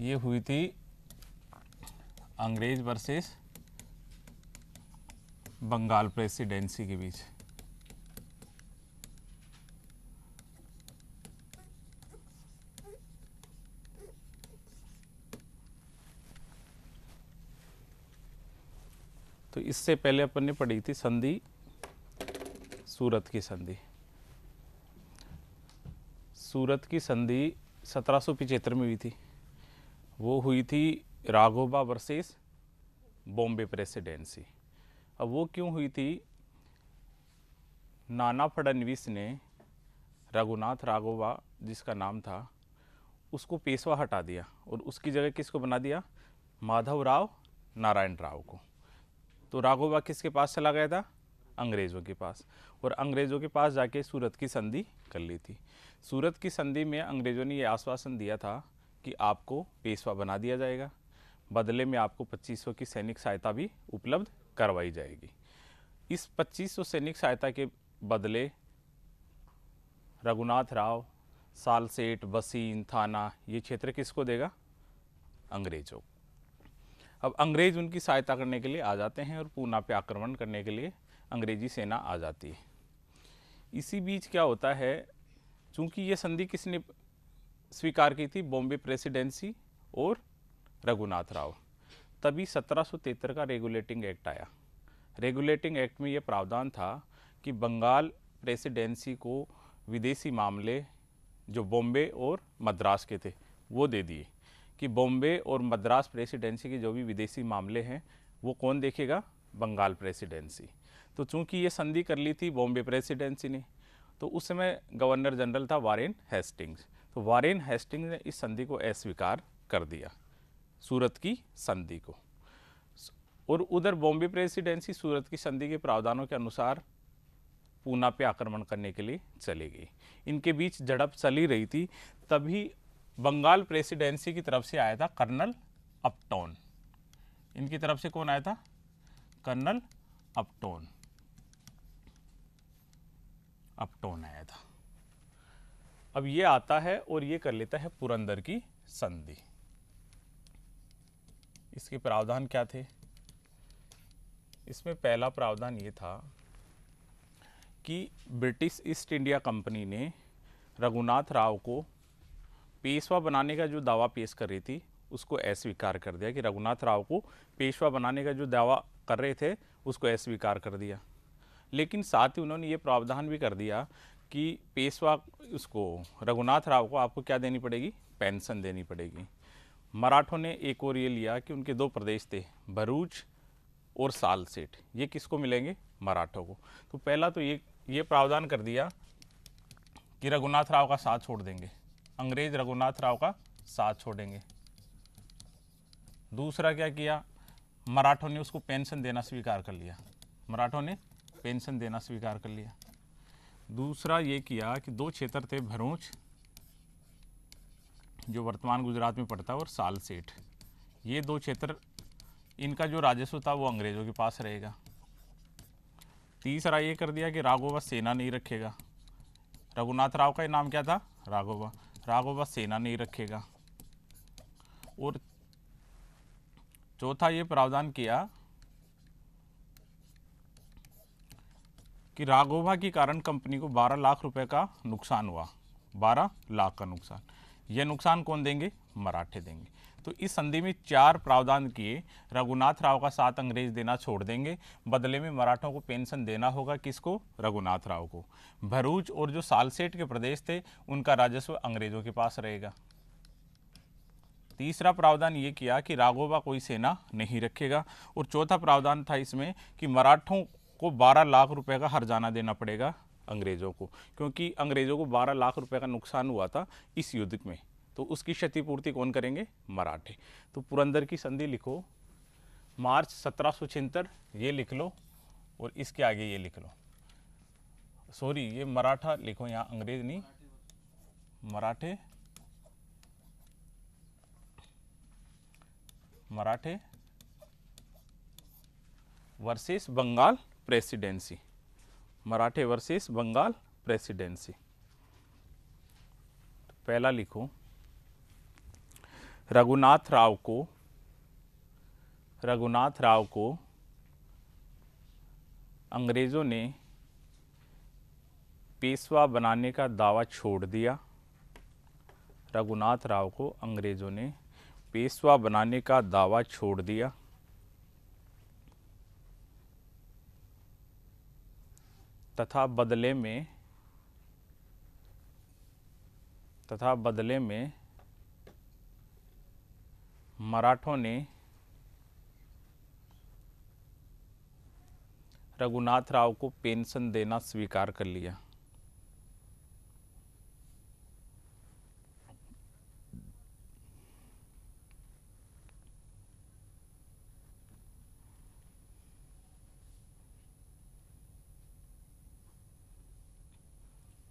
ये हुई थी अंग्रेज वर्सेस बंगाल प्रेसिडेंसी के बीच। तो इससे पहले अपन ने पढ़ी थी संधि, सूरत की संधि। सूरत की संधि 1775 में हुई थी। वो हुई थी राघोबा वर्सेस बॉम्बे प्रेसिडेंसी। अब वो क्यों हुई थी? नाना फडणवीस ने रघुनाथ राघोबा जिसका नाम था उसको पेशवा हटा दिया और उसकी जगह किसको बना दिया? माधवराव नारायण राव को। तो राघोबा किसके पास चला गया था? अंग्रेज़ों के पास। और अंग्रेज़ों के पास जाके सूरत की संधि कर ली थी। सूरत की संधि में अंग्रेज़ों ने ये आश्वासन दिया था कि आपको पेशवा बना दिया जाएगा, बदले में आपको 2500 की सैनिक सहायता भी उपलब्ध करवाई जाएगी। इस 2500 सैनिक सहायता के बदले रघुनाथ राव सालसेट, बसीन, थाना ये क्षेत्र किसको देगा? अंग्रेज़ों। अब अंग्रेज उनकी सहायता करने के लिए आ जाते हैं और पूना पे आक्रमण करने के लिए अंग्रेजी सेना आ जाती है। इसी बीच क्या होता है, चूंकि ये संधि किसने स्वीकार की थी? बॉम्बे प्रेसिडेंसी और रघुनाथ राव। तभी 1773 का रेगुलेटिंग एक्ट आया। रेगुलेटिंग एक्ट में ये प्रावधान था कि बंगाल प्रेसिडेंसी को विदेशी मामले जो बॉम्बे और मद्रास के थे वो दे दिए कि बॉम्बे और मद्रास प्रेसिडेंसी के जो भी विदेशी मामले हैं वो कौन देखेगा? बंगाल प्रेसिडेंसी। तो चूंकि ये संधि कर ली थी बॉम्बे प्रेसिडेंसी ने, तो उस समय गवर्नर जनरल था वारेन हेस्टिंग्स। तो वारेन हेस्टिंग्स ने इस संधि को अस्वीकार कर दिया, सूरत की संधि को। और उधर बॉम्बे प्रेसिडेंसी सूरत की संधि के प्रावधानों के अनुसार पूना पे आक्रमण करने के लिए चली गई। इनके बीच झड़प चली रही थी, तभी बंगाल प्रेसिडेंसी की तरफ से आया था कर्नल अपटोन। इनकी तरफ से कौन आया था? कर्नल अपटोन। अपटोन आया था। अब ये आता है और ये कर लेता है पुरंदर की संधि। इसके प्रावधान क्या थे? इसमें पहला प्रावधान ये था कि ब्रिटिश ईस्ट इंडिया कंपनी ने रघुनाथ राव को पेशवा बनाने का जो दावा पेश कर रही थी उसको अस्वीकार कर दिया, कि रघुनाथ राव को पेशवा बनाने का जो दावा कर रहे थे उसको अस्वीकार कर दिया। लेकिन साथ ही उन्होंने ये प्रावधान भी कर दिया कि पेशवा उसको रघुनाथ राव को आपको क्या देनी पड़ेगी? पेंशन देनी पड़ेगी। मराठों ने एक और ये लिया कि उनके दो प्रदेश थे, भरूच और सालसेट, ये किसको मिलेंगे? मराठों को। तो पहला तो ये प्रावधान कर दिया कि रघुनाथ राव का साथ छोड़ देंगे, अंग्रेज रघुनाथ राव का साथ छोड़ेंगे। दूसरा क्या किया? मराठों ने उसको पेंशन देना स्वीकार कर लिया। मराठों ने पेंशन देना स्वीकार कर लिया। दूसरा ये किया कि दो क्षेत्र थे, भरूच जो वर्तमान गुजरात में पड़ता है और सालसेट, ये दो क्षेत्र, इनका जो राजस्व था वो अंग्रेजों के पास रहेगा। तीसरा ये कर दिया कि राघोबा सेना नहीं रखेगा। रघुनाथ राव का नाम क्या था? राघोबा। राघोबा सेना नहीं रखेगा। और चौथा ये प्रावधान किया कि राघोबा के कारण कंपनी को 12 लाख रुपए का नुकसान हुआ। 12 लाख का नुकसान। यह नुकसान कौन देंगे? मराठे देंगे। तो इस संधि में 4 प्रावधान किए। रघुनाथ राव का साथ अंग्रेज देना छोड़ देंगे, बदले में मराठों को पेंशन देना होगा। किसको? रघुनाथ राव को। भरूच और जो सालसेट के प्रदेश थे उनका राजस्व अंग्रेजों के पास रहेगा। तीसरा प्रावधान ये किया कि राघोबा कोई सेना नहीं रखेगा। और चौथा प्रावधान था इसमें कि मराठों को 12 लाख रुपए का हर्जाना देना पड़ेगा अंग्रेजों को, क्योंकि अंग्रेजों को 12 लाख रुपए का नुकसान हुआ था इस युद्ध में, तो उसकी क्षतिपूर्ति कौन करेंगे? मराठे। तो पुरंदर की संधि लिखो, मार्च 1776 ये लिख लो, और इसके आगे ये लिख लो। सॉरी, ये मराठा लिखो, यहाँ अंग्रेज नहीं, मराठे। मराठे वर्सेस बंगाल प्रेसिडेंसी। मराठे वर्सेस बंगाल प्रेसिडेंसी। पहला लिखो, रघुनाथ राव को अंग्रेज़ों ने पेशवा बनाने का दावा छोड़ दिया। रघुनाथ राव को अंग्रेज़ों ने पेशवा बनाने का दावा छोड़ दिया। तथा बदले में मराठों ने रघुनाथ राव को पेंशन देना स्वीकार कर लिया।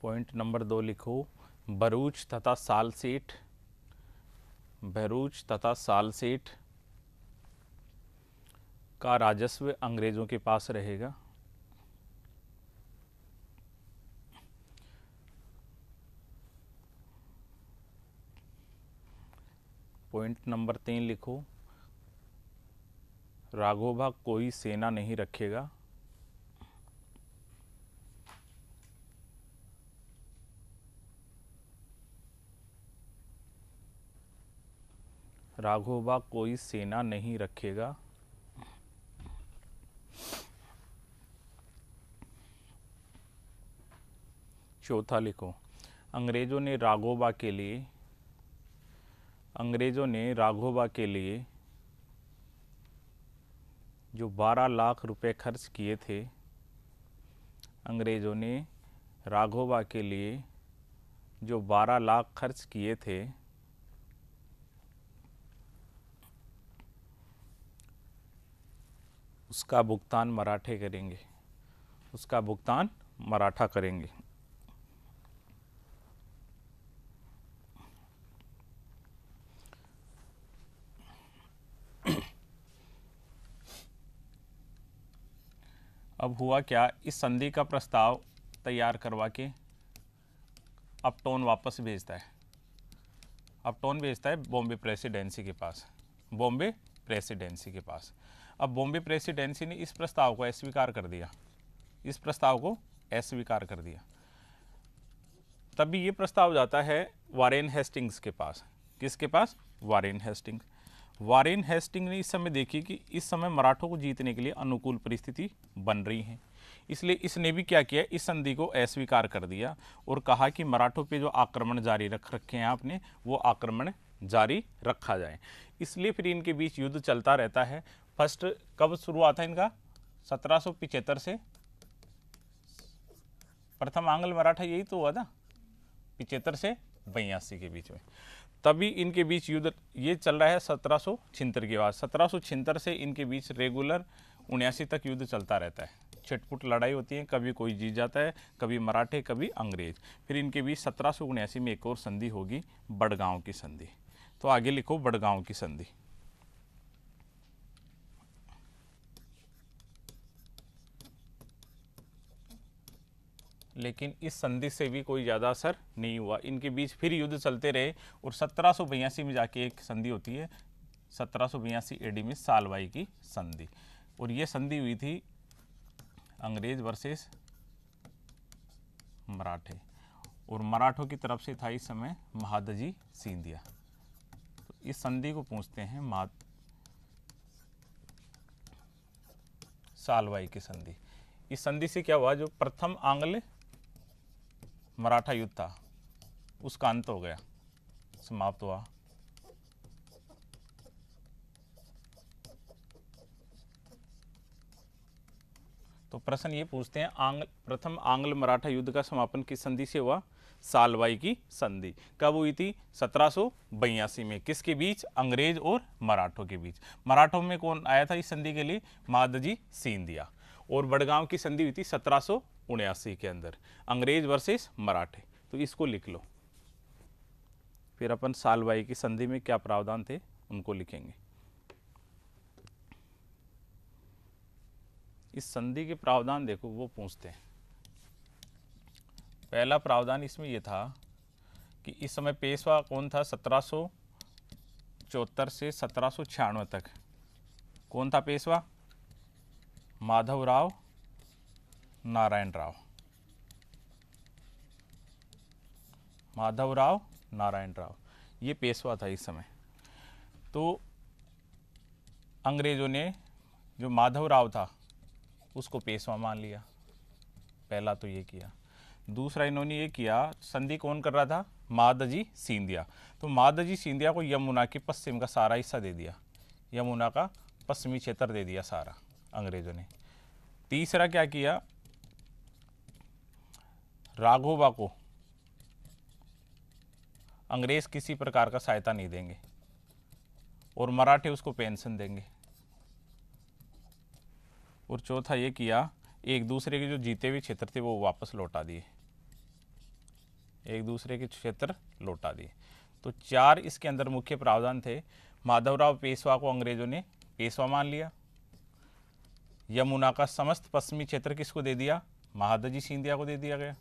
पॉइंट नंबर 2 लिखो, भरूच तथा सालसेट का राजस्व अंग्रेजों के पास रहेगा। पॉइंट नंबर 3 लिखो, राघोबा कोई सेना नहीं रखेगा। राघोबा कोई सेना नहीं रखेगा। चौथा लिखो, अंग्रेजों ने राघोबा के लिए जो 12 लाख रुपए खर्च किए थे, अंग्रेजों ने राघोबा के लिए जो 12 लाख खर्च किए थे, उसका भुगतान मराठे करेंगे, उसका भुगतान मराठा करेंगे। अब हुआ क्या, इस संधि का प्रस्ताव तैयार करवा के अपटोन वापस भेजता है। अपटोन भेजता है बॉम्बे प्रेसिडेंसी के पास। अब बॉम्बे प्रेसिडेंसी ने इस प्रस्ताव को अस्वीकार कर दिया। तभी ये प्रस्ताव जाता है वारेन हेस्टिंग्स के पास। किसके पास? वारेन हेस्टिंग ने इस समय देखी कि इस समय मराठों को जीतने के लिए अनुकूल परिस्थिति बन रही है, इसलिए इसने भी क्या किया, इस संधि को अस्वीकार कर दिया और कहा कि मराठों पे जो आक्रमण जारी रखे हैं आपने, वो आक्रमण जारी रखा जाए। इसलिए फिर इनके बीच युद्ध चलता रहता है। फर्स्ट कब शुरू हुआ था इनका? 1775 से। प्रथम आंग्ल मराठा यही तो हुआ था 75 से 82 के बीच में। तभी इनके बीच युद्ध ये चल रहा है 1776 के बाद। 1776 से इनके बीच रेगुलर 79 तक युद्ध चलता रहता है। छिटपुट लड़ाई होती है, कभी कोई जीत जाता है, कभी मराठे कभी अंग्रेज। फिर इनके बीच 1779 में एक और संधि होगी, बड़गांव की संधि। तो आगे लिखो बड़गांव की संधि। लेकिन इस संधि से भी कोई ज़्यादा असर नहीं हुआ, इनके बीच फिर युद्ध चलते रहे और 1782 में जाके एक संधि होती है, 1782 एडी में सालवाई की संधि। और ये संधि हुई थी अंग्रेज वर्सेस मराठे, और मराठों की तरफ से था इस समय महादजी सिंधिया। तो इस संधि को पूछते हैं सालवाई की संधि। इस संधि से क्या हुआ, जो प्रथम आंग्ल मराठा युद्ध था उसका अंत हो गया, समाप्त हुआ। तो प्रश्न ये पूछते हैं, प्रथम आंग्ल मराठा युद्ध का समापन किस संधि से हुआ? सालवाई की संधि। कब हुई थी? 1782 में। किसके बीच? अंग्रेज और मराठों के बीच। मराठों में कौन आया था इस संधि के लिए? महादजी सिंधिया। और बड़गांव की संधि हुई थी 1779 के अंदर, अंग्रेज वर्सेस मराठे। तो इसको लिख लो। फिर अपन सालवाई की संधि में क्या प्रावधान थे उनको लिखेंगे। इस संधि के प्रावधान देखो, वो पूछते हैं। पहला प्रावधान इसमें यह था कि इस समय पेशवा कौन था? 1774 से 1796 तक कौन था पेशवा? माधवराव नारायण राव। माधवराव नारायण राव ये पेशवा था इस समय। तो अंग्रेजों ने जो माधवराव था उसको पेशवा मान लिया, पहला तो ये किया। दूसरा इन्होंने ये किया, संधि कौन कर रहा था? महादजी सिंधिया। तो महादजी सिंधिया को यमुना के पश्चिम का सारा हिस्सा दे दिया, यमुना का पश्चिमी क्षेत्र दे दिया सारा अंग्रेजों ने। तीसरा क्या किया, राघोबा को अंग्रेज किसी प्रकार का सहायता नहीं देंगे और मराठे उसको पेंशन देंगे। और चौथा ये किया, एक दूसरे के जो जीते हुए क्षेत्र थे वो वापस लौटा दिए, एक दूसरे के क्षेत्र लौटा दिए। तो चार इसके अंदर मुख्य प्रावधान थे। माधवराव पेशवा को अंग्रेजों ने पेशवा मान लिया, यमुना का समस्त पश्चिमी क्षेत्र किसको दे दिया? महादजी सिंधिया को दे दिया गया।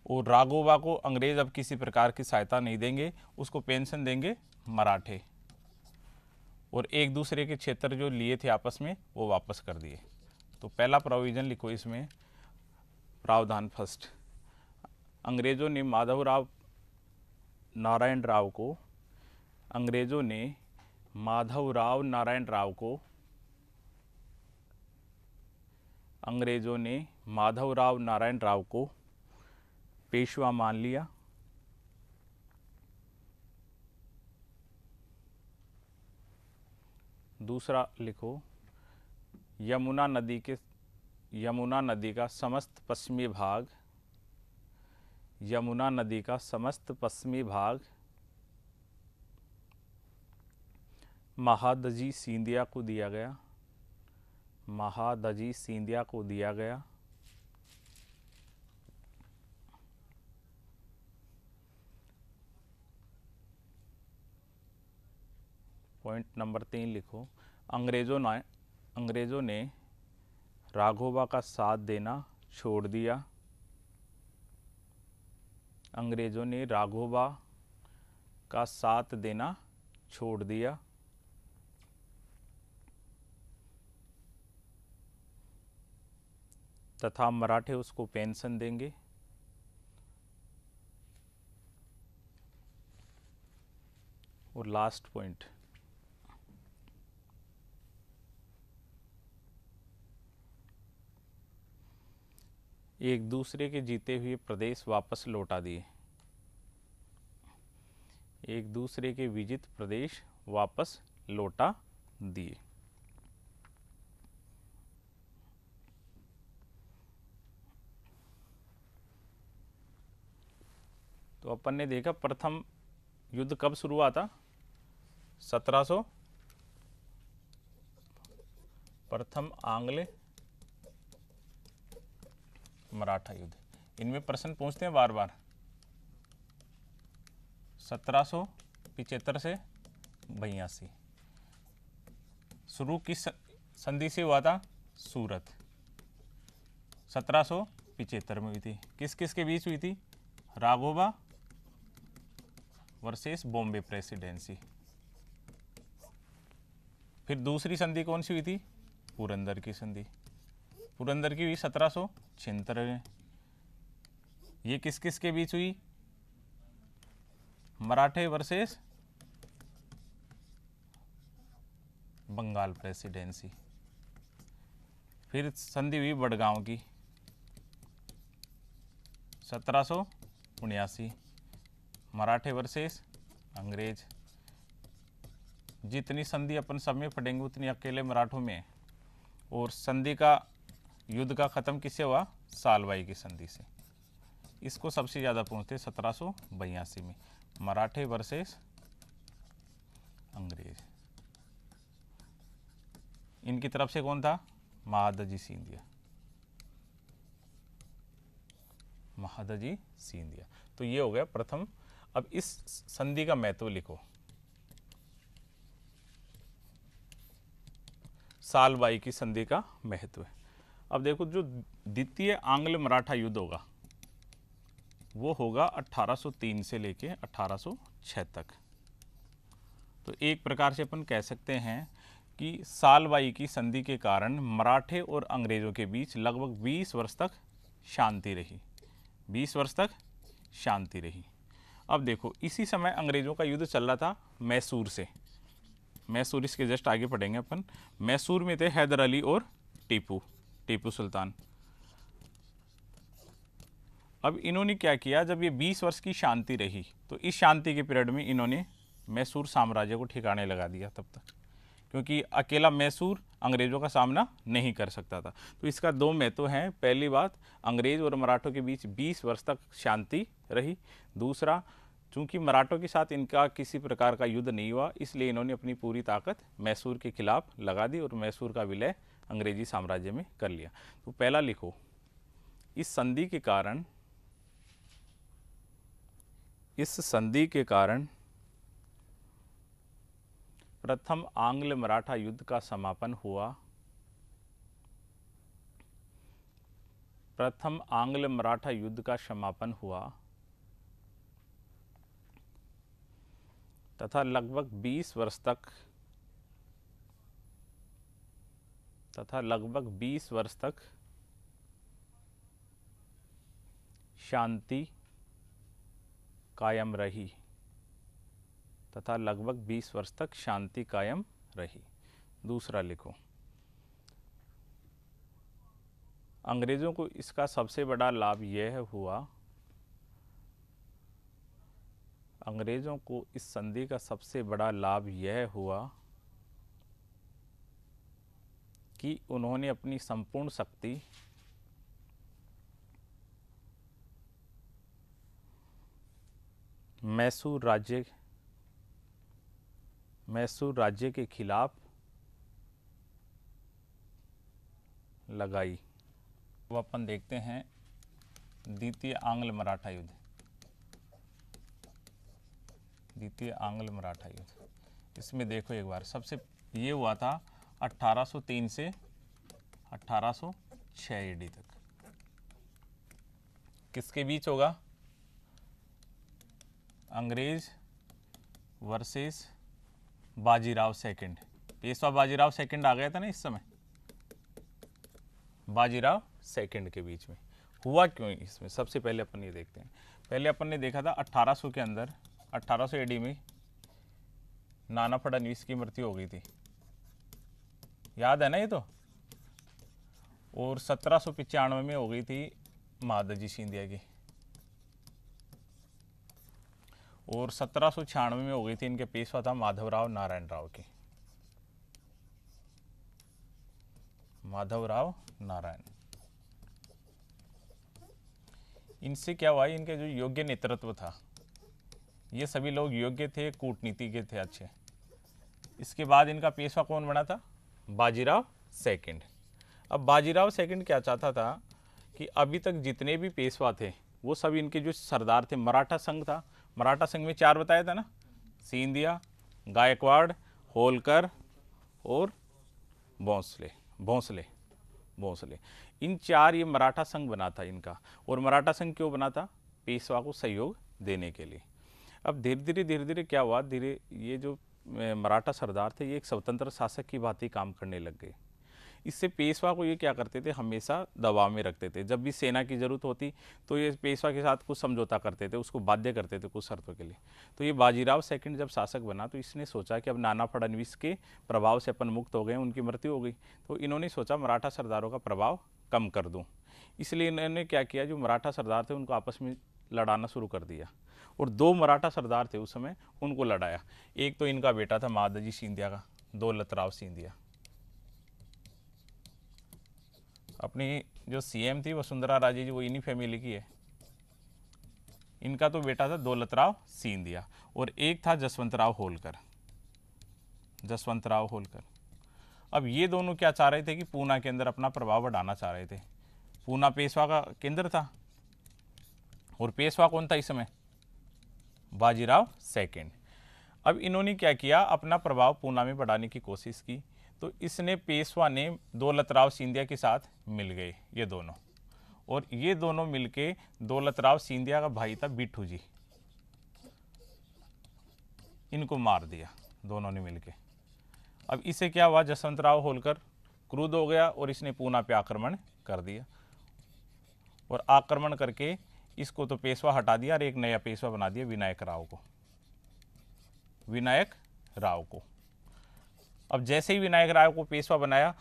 और राघोबा को अंग्रेज अब किसी प्रकार की सहायता नहीं देंगे, उसको पेंशन देंगे मराठे। और एक दूसरे के क्षेत्र जो लिए थे आपस में वो वापस कर दिए। तो पहला प्रोविजन लिखो इसमें, प्रावधान फर्स्ट, अंग्रेजों ने माधवराव नारायण राव को, अंग्रेजों ने माधवराव नारायण राव को, अंग्रेजों ने माधवराव नारायण राव को पेशवा मान लिया। दूसरा लिखो, यमुना नदी का समस्त पश्चिमी भाग, यमुना नदी का समस्त पश्चिमी भाग महादजी सिंधिया को दिया गया, महादजी सिंधिया को दिया गया। पॉइंट नंबर 3 लिखो, अंग्रेजों ने राघोबा का साथ देना छोड़ दिया, अंग्रेजों ने राघोबा का साथ देना छोड़ दिया। तथा मराठे उसको पेंशन देंगे। और लास्ट पॉइंट, एक दूसरे के जीते हुए प्रदेश वापस लौटा दिए, एक दूसरे के विजित प्रदेश वापस लौटा दिए। तो अपन ने देखा प्रथम युद्ध कब शुरू हुआ था? 1700, प्रथम आंग्ल मराठा युद्ध। इनमें प्रश्न पूछते हैं बार बार। 1775 से 82 शुरू किस संधि से हुआ था? सूरत। 1775 में हुई थी। किस किस के बीच हुई थी? Raghoba versus Bombay presidency. फिर दूसरी संधि कौन सी हुई थी? पुरंदर की संधि। पुरंदर की हुई 1776 में। ये किस किस के बीच हुई? मराठे वर्सेस बंगाल प्रेसिडेंसी। फिर संधि हुई बड़गांव की 1779, मराठे वर्सेस अंग्रेज। जितनी संधि अपन सब में पढ़ेंगे उतनी अकेले मराठों में। और संधि का युद्ध का खत्म किससे हुआ? सालवाई की संधि से। इसको सबसे ज़्यादा पूछते 1782 में, मराठे वर्सेस अंग्रेज। इनकी तरफ से कौन था? महादजी सिंधिया, महादजी सिंधिया। तो ये हो गया प्रथम। अब इस संधि का महत्व लिखो। सालबाई की संधि का महत्व है। अब देखो, जो द्वितीय आंग्ल मराठा युद्ध होगा वो होगा 1803 से लेके 1806 तक। तो एक प्रकार से अपन कह सकते हैं कि सालबाई की संधि के कारण मराठे और अंग्रेज़ों के बीच लगभग 20 वर्ष तक शांति रही। 20 वर्ष तक शांति रही। अब देखो, इसी समय अंग्रेज़ों का युद्ध चल रहा था मैसूर से। मैसूर, इसके जस्ट आगे पढ़ेंगे अपन। मैसूर में थे हैदर अली और टीपू सुल्तान। अब इन्होंने क्या किया, जब ये 20 वर्ष की शांति रही तो इस शांति के पीरियड में इन्होंने मैसूर साम्राज्य को ठिकाने लगा दिया तब तक, क्योंकि अकेला मैसूर अंग्रेज़ों का सामना नहीं कर सकता था। तो इसका दो महत्व हैं। पहली बात, अंग्रेज़ और मराठों के बीच 20 वर्ष तक शांति रही। दूसरा, चूंकि मराठों के साथ इनका किसी प्रकार का युद्ध नहीं हुआ, इसलिए इन्होंने अपनी पूरी ताकत मैसूर के खिलाफ लगा दी और मैसूर का विलय अंग्रेजी साम्राज्य में कर लिया। तो पहला लिखो, इस संधि के कारण प्रथम आंग्ल मराठा युद्ध का समापन हुआ। प्रथम आंग्ल मराठा युद्ध का समापन हुआ तथा लगभग 20 वर्ष तक शांति कायम रही। दूसरा लिखो, अंग्रेज़ों को इसका सबसे बड़ा लाभ यह हुआ, अंग्रेज़ों को इस संधि का सबसे बड़ा लाभ यह हुआ कि उन्होंने अपनी संपूर्ण शक्ति मैसूर राज्य के खिलाफ लगाई। वो अपन देखते हैं द्वितीय आंग्ल मराठा युद्ध। इसमें देखो एक बार, सबसे ये हुआ था 1803 से 1806 एडी तक। किसके बीच होगा? अंग्रेज versus Bajirao second. Peshwa Bajirao second आ गया था ना इस समय, बाजीराव सेकंड के बीच में हुआ क्यों इसमें, सबसे पहले अपन ये देखते हैं। पहले अपन ने देखा था 1800 के अंदर, 1800 एडी में नाना फडणवीस की मृत्यु हो गई थी, याद है ना ये तो। और 1795 में हो गई थी माधवजी सिंधिया की, और 1796 में हो गई थी इनके पेशवा था माधवराव नारायण राव की, माधवराव नारायण। इनसे क्या हुआ, इनके जो योग्य नेतृत्व था, ये सभी लोग योग्य थे, कूटनीति के थे अच्छे। इसके बाद इनका पेशवा कौन बना था? बाजीराव सेकंड। अब बाजीराव सेकंड क्या चाहता था कि अभी तक जितने भी पेशवा थे वो सभी इनके जो सरदार थे, मराठा संघ था, मराठा संघ में 4 बताया था ना, सिंधिया, गायकवाड़, होलकर और भोंसले। इन 4 ये मराठा संघ बना था इनका। और मराठा संघ क्यों बना था? पेशवा को सहयोग देने के लिए। अब धीरे धीरे क्या हुआ, ये जो मराठा सरदार थे ये एक स्वतंत्र शासक की भांति काम करने लग गए। इससे पेशवा को ये क्या करते थे, हमेशा दबाव में रखते थे। जब भी सेना की जरूरत होती तो ये पेशवा के साथ कुछ समझौता करते थे, उसको बाध्य करते थे कुछ शर्तों के लिए। तो ये बाजीराव सेकंड जब शासक बना तो इसने सोचा कि अब नाना फडणवीस के प्रभाव से अपन मुक्त हो गए, उनकी मृत्यु हो गई, तो इन्होंने सोचा मराठा सरदारों का प्रभाव कम कर दूँ। इसलिए इन्होंने क्या किया, जो मराठा सरदार थे उनको आपस में लड़ाना शुरू कर दिया। और 2 मराठा सरदार थे उस समय, उनको लड़ाया। एक तो इनका बेटा था माधवजी सिंधिया का, दौलतराव सिंधिया। अपनी जो सीएम थी वसुंधरा राजे जी, वो इन्हीं फैमिली की है। इनका तो बेटा था दौलतराव सिंधिया, और एक था जसवंतराव होलकर। अब ये दोनों क्या चाह रहे थे कि पूना के अंदर अपना प्रभाव बढ़ाना चाह रहे थे। पूना पेशवा का केंद्र था, और पेशवा कौन था इस समय? बाजीराव सेकंड। अब इन्होंने क्या किया, अपना प्रभाव पूना में बढ़ाने की कोशिश की। तो इसने पेशवा ने दौलतराव सिंधिया के साथ मिल गए ये दोनों, और ये दोनों मिलके, दौलतराव सिंधिया का भाई था बिट्ठू जी, इनको मार दिया दोनों ने मिलके। अब इसे क्या हुआ, जसवंतराव होलकर क्रुद्ध हो गया और इसने पूना पे आक्रमण कर दिया और आक्रमण करके इसको तो पेशवा हटा दिया और एक नया पेशवा बना दिया विनायक राव को। विनायक राव को अब जैसे ही विनायक राव को पेशवा बनाया,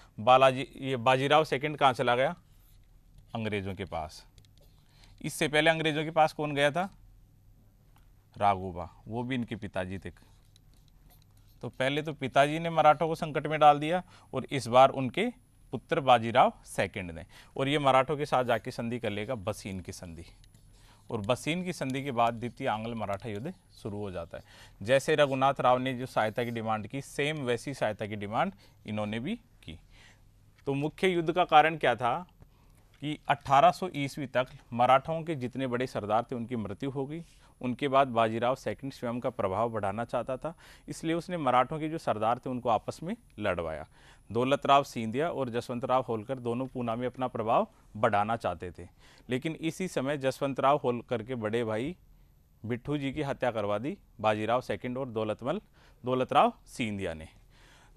ये बाजीराव सेकंड कहाँ चला गया, अंग्रेजों के पास। इससे पहले अंग्रेजों के पास कौन गया था, राघोबा, वो भी इनके पिताजी थे। तो पहले तो पिताजी ने मराठों को संकट में डाल दिया और इस बार उनके पुत्र बाजीराव सेकंड ने, और ये मराठों के साथ जाके संधि कर लेगा, बसीन की संधि। और बसीन की संधि के बाद द्वितीय आंग्ल मराठा युद्ध शुरू हो जाता है। जैसे रघुनाथ राव ने जो सहायता की डिमांड की, सेम वैसी सहायता की डिमांड इन्होंने भी की। तो मुख्य युद्ध का कारण क्या था कि 1800 ईस्वी तक मराठाओं के जितने बड़े सरदार थे उनकी मृत्यु हो गई। उनके बाद बाजीराव सेकंड स्वयं का प्रभाव बढ़ाना चाहता था, इसलिए उसने मराठों के जो सरदार थे उनको आपस में लड़वाया। दौलतराव सिंधिया और जसवंतराव होलकर दोनों पूना में अपना प्रभाव बढ़ाना चाहते थे, लेकिन इसी समय जसवंतराव होलकर के बड़े भाई बिट्ठू जी की हत्या करवा दी बाजीराव सेकंड और दौलतराव सिंधिया ने।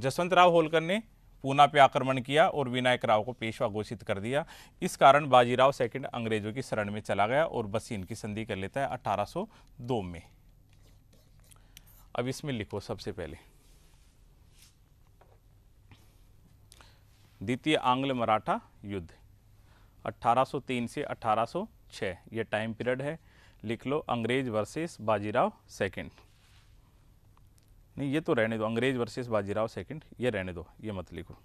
जसवंतराव होलकर ने पूना पे आक्रमण किया और विनायक राव को पेशवा घोषित कर दिया। इस कारण बाजीराव सेकंड अंग्रेजों की शरण में चला गया और बसीन की संधि कर लेता है 1802 में। अब इसमें लिखो सबसे पहले द्वितीय आंग्ल मराठा युद्ध 1803 से 1806, ये टाइम पीरियड है। लिख लो अंग्रेज वर्सेस बाजीराव सेकंड। नहीं, ये तो रहने दो, अंग्रेज वर्सेस बाजीराव सेकंड ये रहने दो, ये मत लिखो।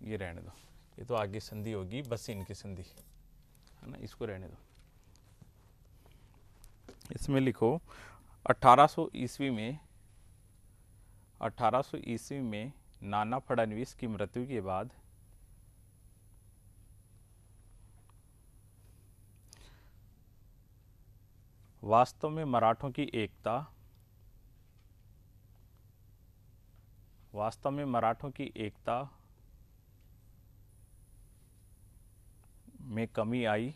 ये रहने दो, ये तो आगे संधि होगी बसीन की संधि, है ना, इसको रहने दो। इसमें लिखो 1800 ईस्वी में नाना फडणवीस की मृत्यु के बाद वास्तव में मराठों की एकता में कमी आई।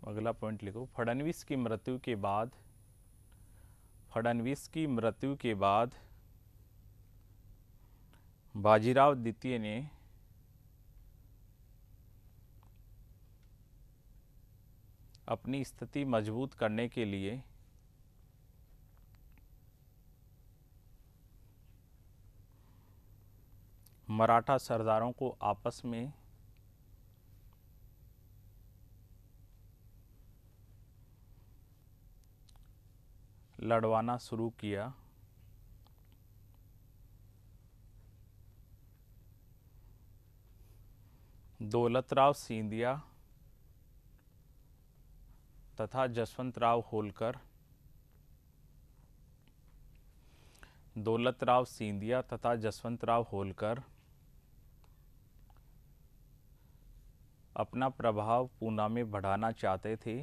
अगला पॉइंट लिखो, फडणवीस की मृत्यु के बाद बाजीराव द्वितीय ने अपनी स्थिति मजबूत करने के लिए मराठा सरदारों को आपस में लड़वाना शुरू किया। दौलतराव सिंधिया तथा जसवंतराव होलकर अपना प्रभाव पूना में बढ़ाना चाहते थे।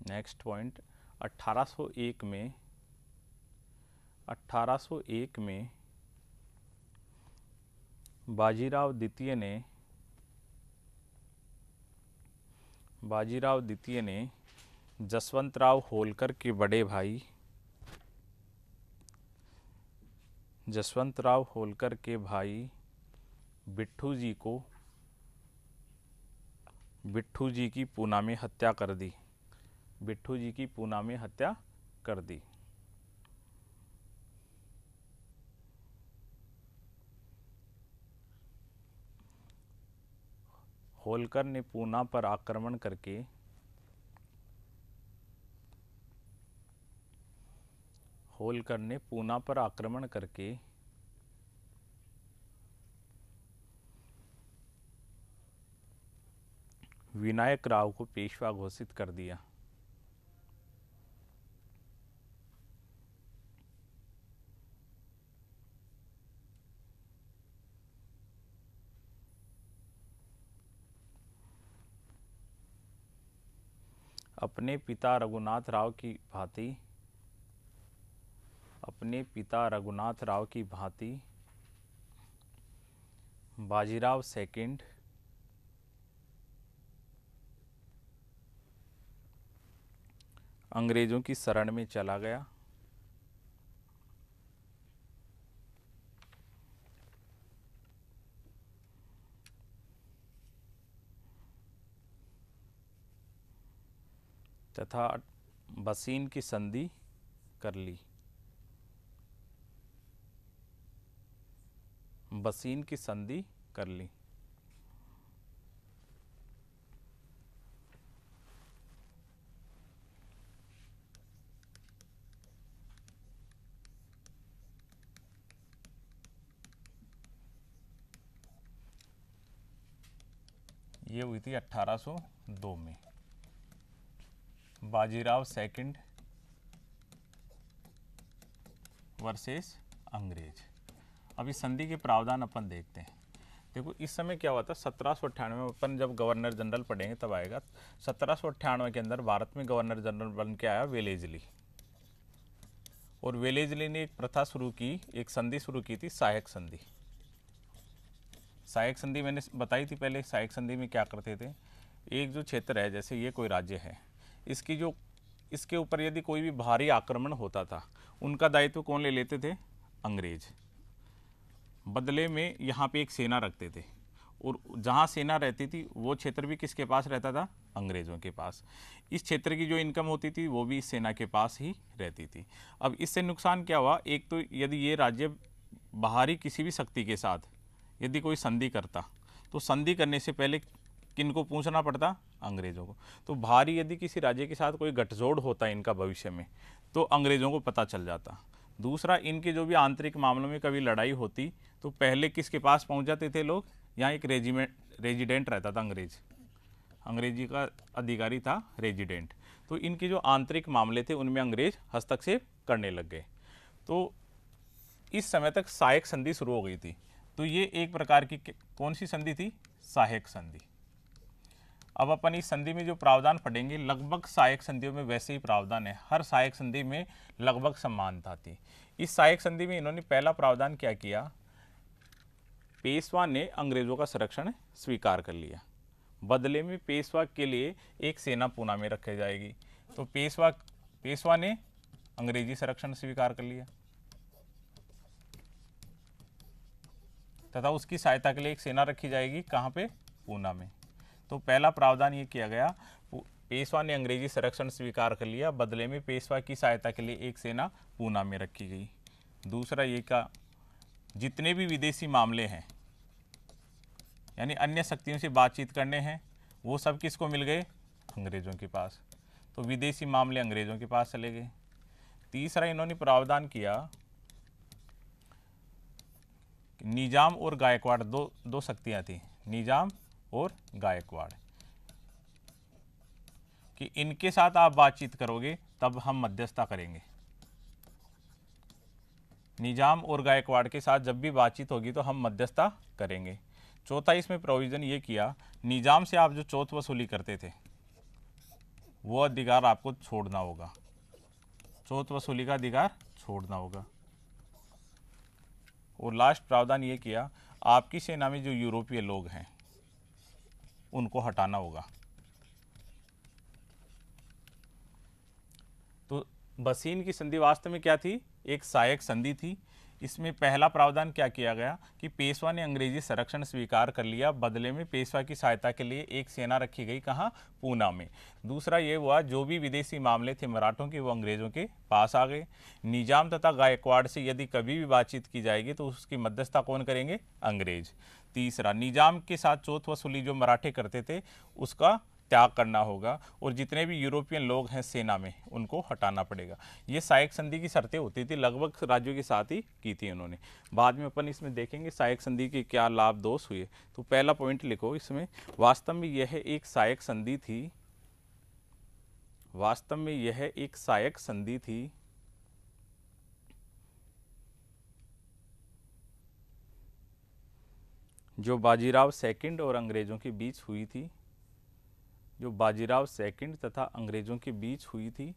नेक्स्ट पॉइंट, 1801 में बाजीराव द्वितीय ने जसवंतराव होलकर के बड़े भाई बिट्ठू जी की पूना में हत्या कर दी। होलकर ने पूना पर आक्रमण करके विनायक राव को पेशवा घोषित कर दिया। अपने पिता रघुनाथ राव की भांति, अपने पिता रघुनाथ राव की भांति बाजीराव सेकंड अंग्रेजों की शरण में चला गया। तथा बसीन की संधि कर ली। बसीन की संधि कर ली। ये हुई थी 1802 में। बाजीराव सेकंड वर्सेस अंग्रेज। अब इस संधि के प्रावधान अपन देखते हैं। देखो इस समय क्या हुआ था, 1798 में अपन जब गवर्नर जनरल पढ़ेंगे तब आएगा। 1798 के अंदर भारत में गवर्नर जनरल बन के आया वेलेजली, और वेलेजली ने एक प्रथा शुरू की, एक संधि शुरू की थी, सहायक संधि। सहायक संधि मैंने बताई थी पहले। सहायक संधि में क्या करते थे, एक जो क्षेत्र है, जैसे ये कोई राज्य है, इसकी जो इसके ऊपर यदि कोई भी भारी आक्रमण होता था, उनका दायित्व कौन ले लेते थे, अंग्रेज। बदले में यहाँ पे एक सेना रखते थे, और जहाँ सेना रहती थी वो क्षेत्र भी किसके पास रहता था, अंग्रेज़ों के पास। इस क्षेत्र की जो इनकम होती थी वो भी इस सेना के पास ही रहती थी। अब इससे नुकसान क्या हुआ, एक तो यदि ये राज्य बाहरी किसी भी शक्ति के साथ यदि कोई संधि करता, तो संधि करने से पहले किनको पूछना पड़ता, अंग्रेज़ों को। तो भारी यदि किसी राज्य के साथ कोई गठजोड़ होता है इनका भविष्य में, तो अंग्रेज़ों को पता चल जाता। दूसरा, इनके जो भी आंतरिक मामलों में कभी लड़ाई होती तो पहले किसके पास पहुंच जाते थे लोग, यहाँ एक रेजिडेंट रहता था अंग्रेज, अंग्रेजी का अधिकारी था रेजिडेंट। तो इनके जो आंतरिक मामले थे उनमें अंग्रेज हस्तक्षेप करने लग गए। तो इस समय तक सहायक संधि शुरू हो गई थी। तो ये एक प्रकार की कौन सी संधि थी, सहायक संधि। अब अपन इस संधि में जो प्रावधान पढ़ेंगे, लगभग सहायक संधियों में वैसे ही प्रावधान है, हर सहायक संधि में लगभग समानता थी। इस सहायक संधि में इन्होंने पहला प्रावधान क्या किया, पेशवा ने अंग्रेजों का संरक्षण स्वीकार कर लिया। बदले में पेशवा के लिए एक सेना पूना में रखी जाएगी। तो पेशवा ने अंग्रेजी संरक्षण स्वीकार कर लिया तथा उसकी सहायता के लिए एक सेना रखी जाएगी, कहाँ पे, पूना में। तो पहला प्रावधान ये किया गया, पेशवा ने अंग्रेजी संरक्षण स्वीकार कर लिया, बदले में पेशवा की सहायता के लिए एक सेना पूना में रखी गई। दूसरा ये का, जितने भी विदेशी मामले हैं, यानी अन्य शक्तियों से बातचीत करने हैं, वो सब किसको मिल गए, अंग्रेजों के पास। तो विदेशी मामले अंग्रेजों के पास चले गए। तीसरा इन्होंने प्रावधान किया, निजाम और गायकवाड़, दो शक्तियां थी, निजाम और गायकवाड़, कि इनके साथ आप बातचीत करोगे तब हम मध्यस्थता करेंगे। निजाम और गायकवाड़ के साथ जब भी बातचीत होगी तो हम मध्यस्थता करेंगे। चौथा इसमें प्रोविज़न ये किया, निजाम से आप जो चौथ वसूली करते थे वो अधिकार आपको छोड़ना होगा, चौथ वसूली का अधिकार छोड़ना होगा। और लास्ट प्रावधान ये किया, आपकी सेना में जो यूरोपीय लोग हैं उनको हटाना होगा। तो बसीन की संधि वास्तव में क्या थी, एक सहायक संधि थी। इसमें पहला प्रावधान क्या किया गया कि पेशवा ने अंग्रेजी संरक्षण स्वीकार कर लिया, बदले में पेशवा की सहायता के लिए एक सेना रखी गई, कहाँ, पूना में। दूसरा ये हुआ, जो भी विदेशी मामले थे मराठों के वो अंग्रेजों के पास आ गए। निजाम तथा गायकवाड़ से यदि कभी भी बातचीत की जाएगी तो उसकी मध्यस्थता कौन करेंगे, अंग्रेज। तीसरा, निजाम के साथ चौथ वसूली जो मराठे करते थे उसका त्याग करना होगा, और जितने भी यूरोपियन लोग हैं सेना में उनको हटाना पड़ेगा। ये सहायक संधि की शर्तें होती थी, लगभग राज्यों के साथ ही की थी उन्होंने। बाद में अपन इसमें देखेंगे सहायक संधि के क्या लाभ दोष हुए। तो पहला पॉइंट लिखो इसमें, वास्तव में यह एक सहायक संधि थी, वास्तव में यह एक सहायक संधि थी जो बाजीराव सेकंड और अंग्रेजों के बीच हुई थी, जो बाजीराव सेकंड तथा अंग्रेजों के बीच हुई थी।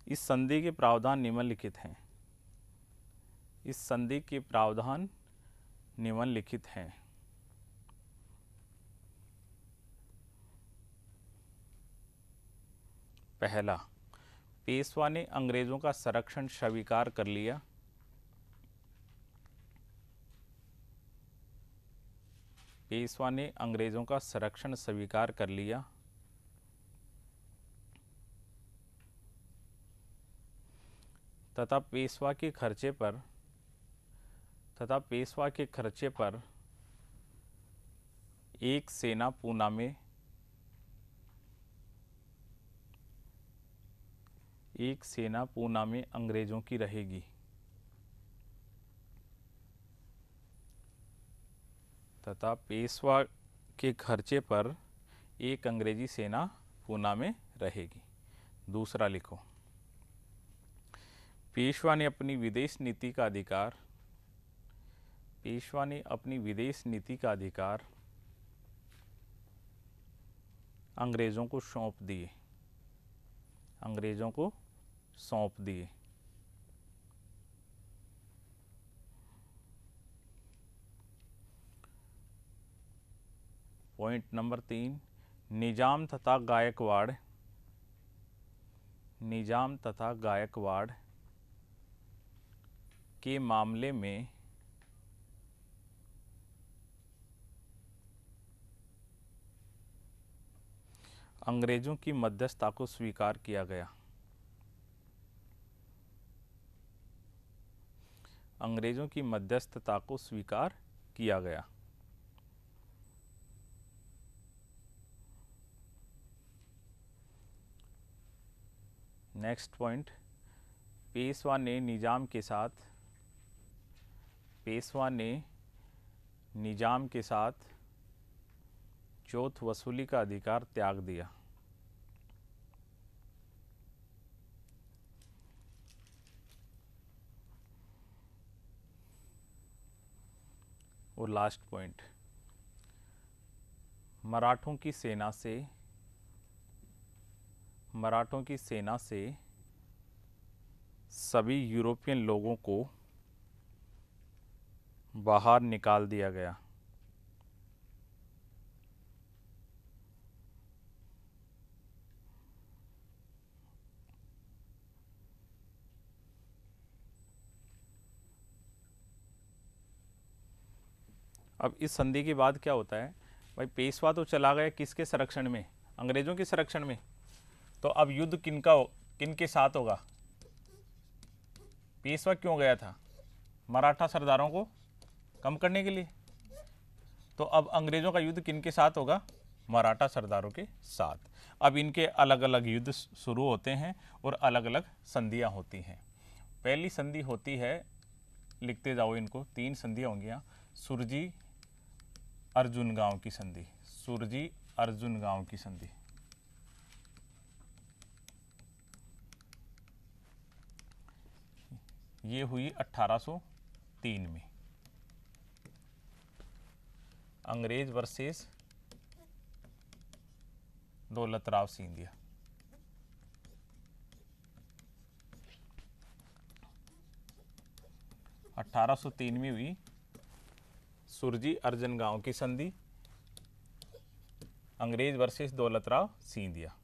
इस संधि के प्रावधान निम्नलिखित हैं। इस संधि के प्रावधान निम्नलिखित हैं। पहला, पेशवा ने अंग्रेजों का संरक्षण स्वीकार कर लिया। पेशवा ने अंग्रेजों का संरक्षण स्वीकार कर लिया तथा पेशवा के खर्चे पर एक सेना पूना में अंग्रेजों की रहेगी। तथा पेशवा के खर्चे पर एक अंग्रेजी सेना पूना में रहेगी। दूसरा लिखो, पेशवा ने अपनी विदेश नीति का अधिकार अंग्रेजों को सौंप दिए। पॉइंट नंबर 3, निजाम तथा गायकवाड़ के मामले में अंग्रेजों की मध्यस्थता को स्वीकार किया गया। अंग्रेजों की मध्यस्थता को स्वीकार किया गया। नेक्स्ट पॉइंट, पेशवा ने निजाम के साथ चौथ वसूली का अधिकार त्याग दिया। और लास्ट पॉइंट, मराठों की सेना से सभी यूरोपियन लोगों को बाहर निकाल दिया गया। अब इस संधि के बाद क्या होता है भाई, पेशवा तो चला गया किसके संरक्षण में? अंग्रेजों के संरक्षण में। तो अब युद्ध किनके साथ होगा? पेशवा क्यों गया था? मराठा सरदारों को कम करने के लिए। तो अब अंग्रेजों का युद्ध किनके साथ होगा? मराठा सरदारों के साथ। अब इनके अलग अलग युद्ध शुरू होते हैं और अलग अलग संधियां होती हैं। पहली संधि होती है, लिखते जाओ इनको, 3 संधियां होंगी। सुरजी अर्जुन गांव की संधि। सुरजी अर्जुन गांव की संधि। ये हुई 1803 में। अंग्रेज वर्सेस दौलतराव सिंधिया। में हुई सुरजी अर्जन गांव की संधि, अंग्रेज वर्सेस दौलतराव सिंधिया।